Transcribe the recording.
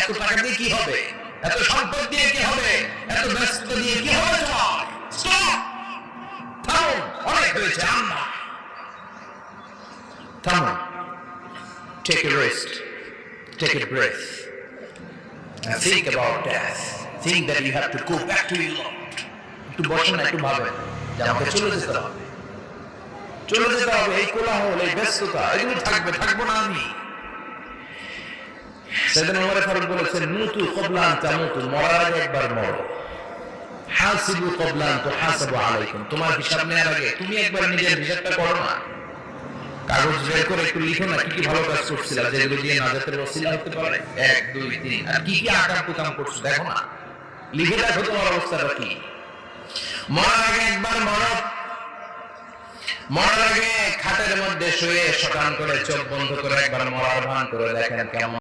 এত টাকা দিয়ে কি হবে, এত সম্পদ দিয়ে কি হবে, এত ব্যস্ততা দিয়ে কি হবে তোমার? স্টপ, থামো, অনেক হয়েছে। আম্মা থামো, take a rest, take a breath and think about death. Think that you have to go back to your Lord. একটু বসেন না, একটু ভাবেন যে আমাকে চলে যেতে হবে, চলে যেতে হবে। এই কোলাহল, এই ব্যস্ততা, এগুলো থাকবো না আমি। সাইয়েদনা ওমর ফারুক বলেছেন, মুতু ক্বাবলা আন তামুতু, মরার আগে একবার মরো। হাসিবু ক্বাবলা আন তুহাসাবু আলাইকুম, তোমার হিসাব নেওয়ার আগে তুমি একবার নিজের হিসাবটা করো না। কাগজ বের করে একটু লিখো না, কি কি ভালো কাজ করছিলা, যেগুলো দিয়ে নাজাতের ওসিলা হতে পারে। 1 2 3, আর কি কি আকাম কুকাম করছো দেখো না, লিখে দেখো তোমার অবস্থাটা কি। মরার আগে একবার মরো। মরার আগে খাটের মধ্যে শুয়ে শটান করে চোখ বন্ধ করে একবার মরার ভান করে দেখেন কেমন